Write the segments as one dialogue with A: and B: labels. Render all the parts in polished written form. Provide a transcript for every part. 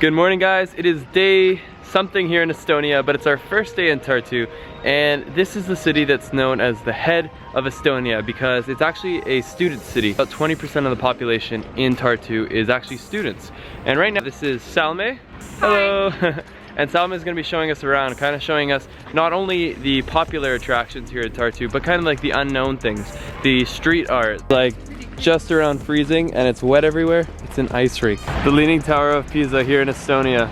A: Good morning, guys. It is day something here in Estonia, but it's our first day in Tartu, and this is the city that's known as the head of Estonia because it's actually a student city. About 20% of the population in Tartu is actually students. And right now this is Salme. Hello. And Salme is going to be showing us around, kind of showing us not only the popular attractions here in Tartu, but kind of like the unknown things. The street art, like just around freezing and it's wet everywhere. It's an ice rink. The Leaning Tower of Pisa here in Estonia.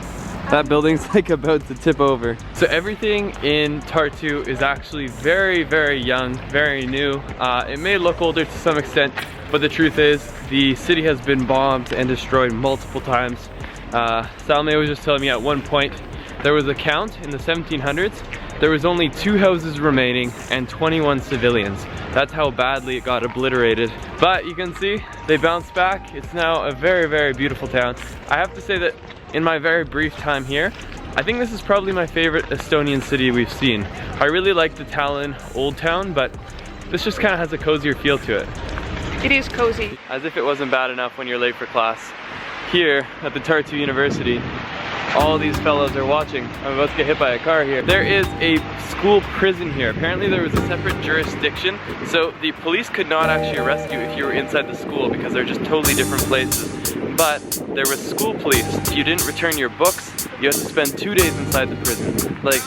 A: That building's like about to tip over. So everything in Tartu is actually very, very young, very new. It may look older to some extent, but the truth is the city has been bombed and destroyed multiple times. Salme was just telling me at one point there was a count in the 1700s. There was only 2 houses remaining and 21 civilians. That's how badly it got obliterated. But you can see they bounced back. It's now a very, very beautiful town. I have to say that in my very brief time here, I think this is probably my favorite Estonian city we've seen. I really like the Tallinn Old Town, but this just kind of has a cozier feel to it.
B: It is cozy.
A: As if it wasn't bad enough when you're late for class. Here at the Tartu University, all these fellows are watching. I'm about to get hit by a car here. There is a school prison here. Apparently there was a separate jurisdiction, so the police could not actually arrest you if you were inside the school because they're just totally different places. But there was school police. If you didn't return your books, you had to spend 2 days inside the prison. Like,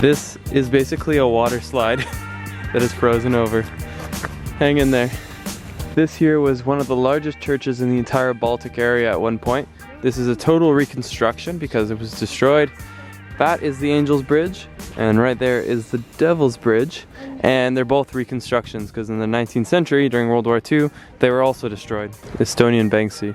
A: this is basically a water slide that is frozen over. Hang in there. This here was one of the largest churches in the entire Baltic area at one point. This is a total reconstruction because it was destroyed. That is the Angel's Bridge, and right there is the Devil's Bridge. And they're both reconstructions because in the 19th century, during World War II, they were also destroyed. Estonian Banksy.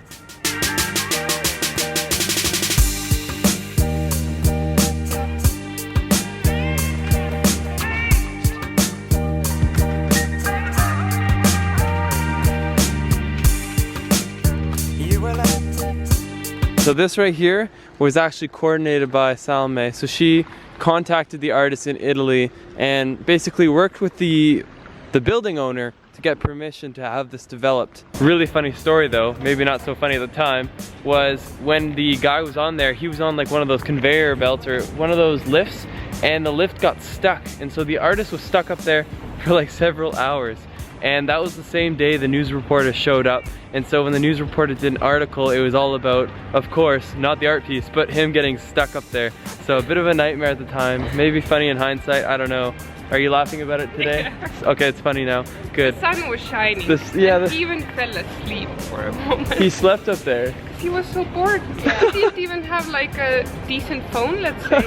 A: So this right here was actually coordinated by Salme. So she contacted the artist in Italy and basically worked with the building owner to get permission to have this developed. Really funny story though, maybe not so funny at the time, was when the guy was on there, he was on like one of those conveyor belts or one of those lifts, and the lift got stuck. And so the artist was stuck up there for like several hours. And that was the same day the news reporter showed up. And so when the news reporter did an article, it was all about, of course, not the art piece, but him getting stuck up there. So a bit of a nightmare at the time. Maybe funny in hindsight, I don't know. Are you laughing about it today? Yeah. Okay, it's funny now. Good.
B: The sun was shining.
A: He
B: even fell asleep for a moment.
A: He slept up there.
B: He was so bored. Yeah. He didn't even have like a decent phone, let's say.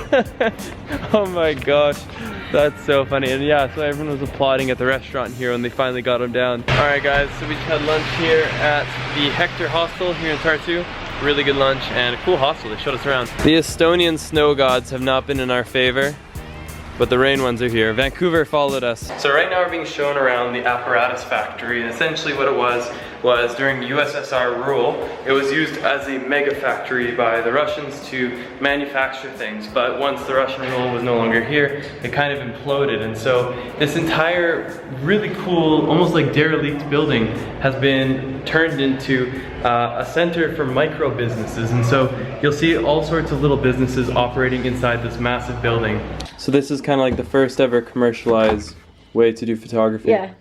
A: Oh my gosh. That's so funny. And yeah, so everyone was applauding at the restaurant here when they finally got him down. Alright guys, so we just had lunch here at the Hector Hostel here in Tartu. Really good lunch and a cool hostel. They showed us around. The Estonian snow gods have not been in our favor, but the rain ones are here. Vancouver followed us. So right now we're being shown around the apparatus factory, and essentially what it was during USSR rule, it was used as a mega factory by the Russians to manufacture things. But once the Russian rule was no longer here, it kind of imploded. And so this entire really cool, almost like derelict building has been turned into a center for micro businesses. And so you'll see all sorts of little businesses operating inside this massive building. So this is kind of like the first ever commercialized way to do photography.
C: Yeah.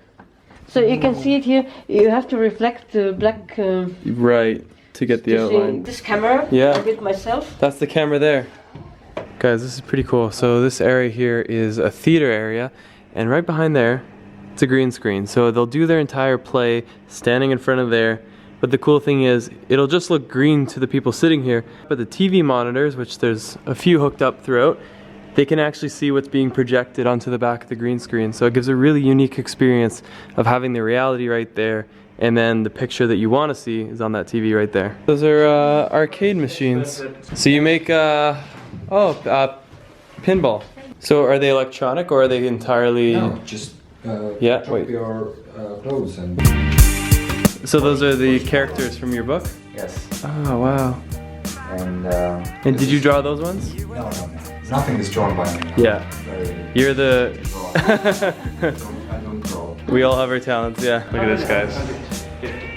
C: So you can see it here. You have to reflect the black.
A: Right, to get the outline.
C: This camera.
A: Yeah.
C: I did myself.
A: That's the camera there. Guys, this is pretty cool. So this area here is a theater area, and right behind there, it's a green screen. So they'll do their entire play standing in front of there. But the cool thing is, it'll just look green to the people sitting here. But the TV monitors, which there's a few hooked up throughout, they can actually see what's being projected onto the back of the green screen. So it gives a really unique experience of having the reality right there, and then the picture that you want to see is on that TV right there. Those are arcade machines. So you make, pinball. So are they electronic or are they entirely...
D: No, just drop your clothes and...
A: So those are the characters from your book?
D: Yes.
A: Oh, wow. And did you draw those ones?
D: No. Nothing is drawn by me.
A: Yeah. You're the...
D: I don't draw.
A: We all have our talents, yeah. Look at this, guys.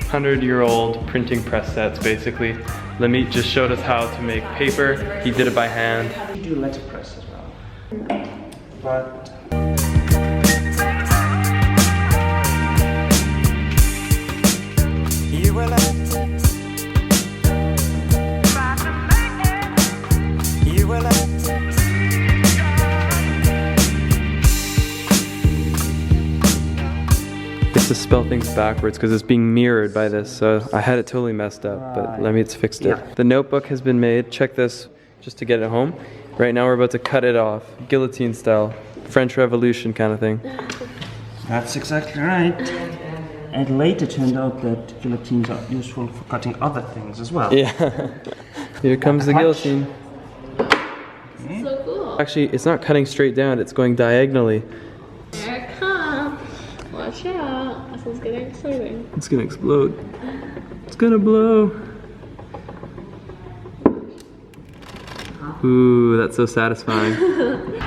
A: 100-year-old printing press sets, basically. Lemit just showed us how to make paper. He did it by hand.
E: We do letterpress as well. But
A: to spell things backwards because it's being mirrored by this, so I had it totally messed up, but Lemit's fixed it. The notebook has been made. Check this, just to get it home. Right now we're about to cut it off, guillotine style, French Revolution kind of thing.
E: that's exactly right. And later turned out that guillotines are useful for cutting other things as well.
A: Yeah. Here comes the guillotine.
F: So cool.
A: Actually, it's not cutting straight down, it's going diagonally.
F: Here it comes. Watch out. This one's getting exciting.
A: It's gonna explode. It's gonna blow. Ooh, that's so satisfying.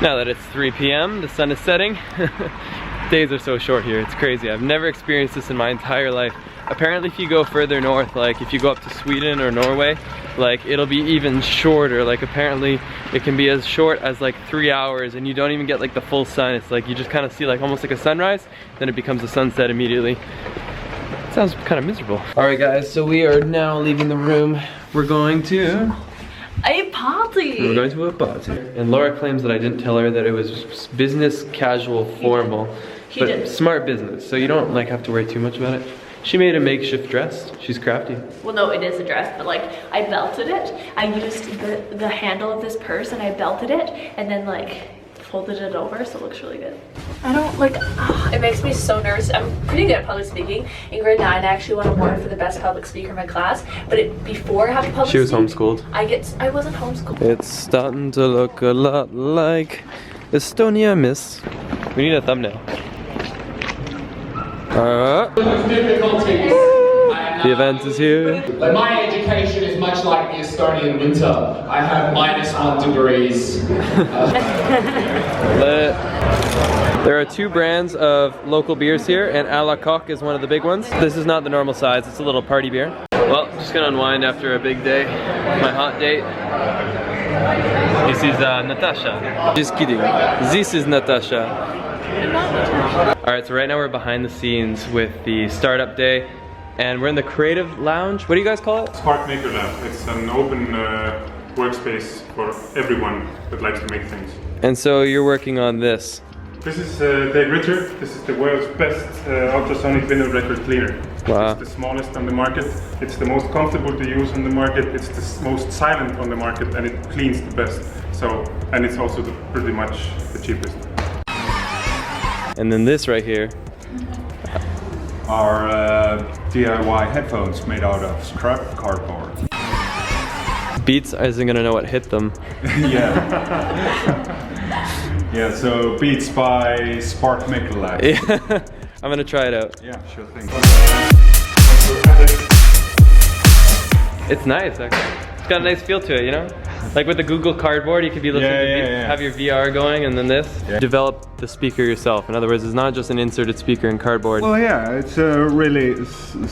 A: Now that it's 3 p.m., the sun is setting. Days are so short here, it's crazy. I've never experienced this in my entire life. Apparently if you go further north, like if you go up to Sweden or Norway, like it'll be even shorter. Like apparently it can be as short as like 3 hours and you don't even get like the full sun. It's like you just kind of see like almost like a sunrise, then it becomes a sunset immediately. It sounds kind of miserable. All right guys, so we are now leaving the room. We're going to
F: A party!
A: We're going to a party. And Laura claims that I didn't tell her that it was business casual formal, but smart business, so you don't like have to worry too much about it. She made a makeshift dress. She's crafty.
F: Well, no, it is a dress, but like I belted it. I used the handle of this purse and I belted it and then like folded it over, so it looks really good. I don't like, it makes me so nervous. I'm pretty good at public speaking. In grade 9, I actually won an award for the best public speaker in my class, but before I have to public
A: She was
F: speak,
A: homeschooled.
F: I wasn't homeschooled.
A: It's starting to look a lot like Estonia, miss. We need a thumbnail. The event is here.
G: My education is much like the Estonian winter. I have -1 degrees.
A: There are 2 brands of local beers here, and a la coque is one of the big ones. This is not the normal size, it's a little party beer. Well, just gonna unwind after a big day. My hot date. This is Natasha. Just kidding. This is Natasha. Alright, so right now we're behind the scenes with the startup day, and we're in the creative lounge. What do you guys call it?
H: Spark Maker Lab. It's an open workspace for everyone that likes to make things.
A: And so you're working on this.
H: This is the Ritter. This is the world's best ultrasonic vinyl record cleaner.
A: Wow.
H: It's the smallest on the market. It's the most comfortable to use on the market. It's the most silent on the market, and it cleans the best. So, and it's also pretty much the cheapest.
A: And then this right here.
I: Our DIY headphones made out of scrap cardboard.
A: Beats isn't gonna know what hit them.
I: Yeah. Yeah, so Beats by Spark Maker Lab.
A: Yeah. I'm gonna try it out.
I: Yeah, sure thing.
A: It's nice, actually. It's got a nice feel to it, you know? Like with the Google Cardboard, you could be listening to have your VR going and then this. Yeah. Develop the speaker yourself. In other words, it's not just an inserted speaker in cardboard.
I: Well, yeah, it's a really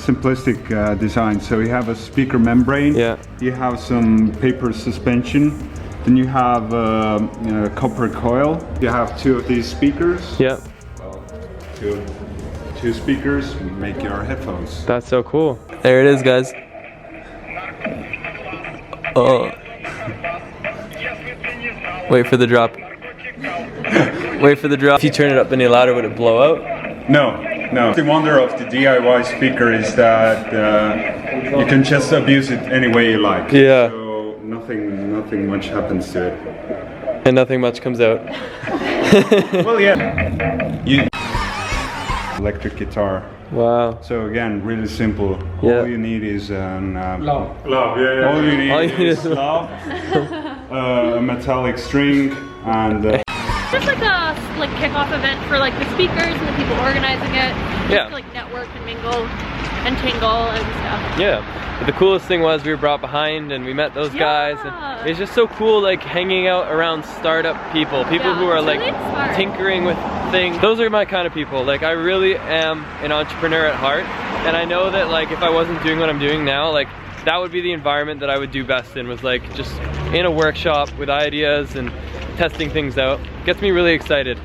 I: simplistic design. So you have a speaker membrane.
A: Yeah.
I: You have some paper suspension. Then you have a copper coil. You have 2 of these speakers.
A: Yeah.
I: Well, two speakers make your headphones.
A: That's so cool. There it is, guys. Oh. Wait for the drop. Wait for the drop. If you turn it up any louder, would it blow out?
I: No. The wonder of the DIY speaker is that you can just abuse it any way you like.
A: Yeah.
I: So nothing much happens to it.
A: And nothing much comes out.
I: Well, yeah. Electric guitar.
A: Wow.
I: So again, really simple.
A: Yeah.
I: All you need is
H: Love, yeah.
I: All you need is love, a metallic string, and
F: just like a kickoff event for like the speakers and the people organizing it. Just to, like network and mingle and tingle and stuff.
A: Yeah. But the coolest thing was we were brought behind and we met those guys, and it's just so cool like hanging out around startup people who are like really tinkering with things. Those are my kind of people. Like I really am an entrepreneur at heart, and I know that like if I wasn't doing what I'm doing now, like that would be the environment that I would do best in, was like just in a workshop with ideas and testing things out. Gets me really excited.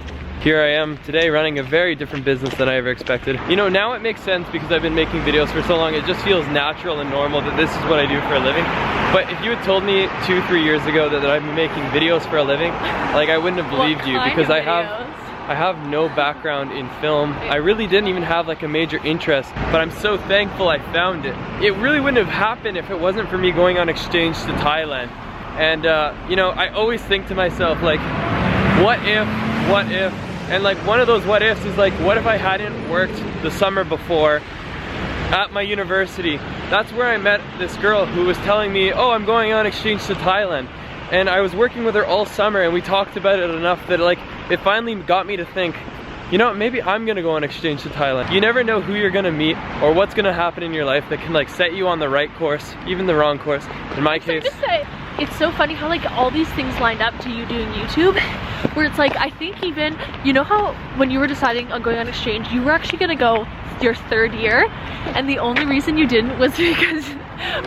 A: Here I am today running a very different business than I ever expected. You know, now it makes sense because I've been making videos for so long. It just feels natural and normal that this is what I do for a living. But if you had told me 2-3 years ago that I'd be making videos for a living, like I wouldn't have believed you, because I have no background in film. I really didn't even have like a major interest, but I'm so thankful I found it. It really wouldn't have happened if it wasn't for me going on exchange to Thailand. And you know, I always think to myself like, what if? And like one of those what ifs is like, what if I hadn't worked the summer before at my university? That's where I met this girl who was telling me, oh, I'm going on exchange to Thailand. And I was working with her all summer and we talked about it enough that like, it finally got me to think, you know, maybe I'm gonna go on exchange to Thailand. You never know who you're gonna meet or what's gonna happen in your life that can like set you on the right course, even the wrong course. In my case,
F: it's so funny how like all these things lined up to you doing YouTube, where it's like, I think even, you know how when you were deciding on going on exchange, you were actually gonna go your 3rd year, and the only reason you didn't was because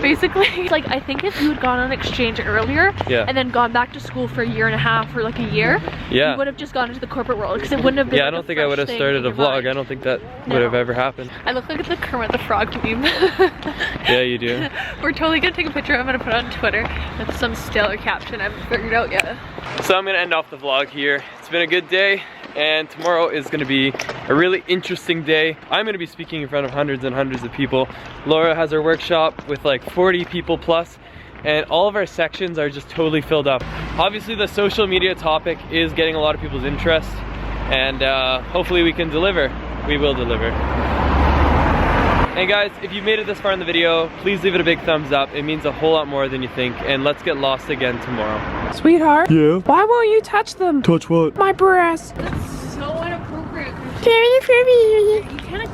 F: basically, like, I think if you had gone on exchange earlier and then gone back to school for 1.5 years or like a year, you would have just gone into the corporate world, because it wouldn't have been
A: I don't think I would have started a vlog. I don't think that would have ever happened.
F: I look like the Kermit the Frog meme.
A: Yeah, you do.
F: We're totally gonna take a picture. I'm gonna put it on Twitter with some stellar caption I haven't figured out yet.
A: So I'm gonna end off the vlog here. It's been a good day, and tomorrow is gonna be a really interesting day. I'm gonna be speaking in front of hundreds and hundreds of people. Laura has her workshop with like 40 people plus, and all of our sections are just totally filled up. Obviously the social media topic is getting a lot of people's interest, and hopefully we can deliver. We will deliver. And guys, if you've made it this far in the video, please leave it a big thumbs up. It means a whole lot more than you think, and let's get lost again tomorrow.
B: Sweetheart?
I: Yeah?
B: Why won't you touch them?
I: Touch what?
B: My breast.
F: That's so inappropriate.
B: Very, very.
F: You can't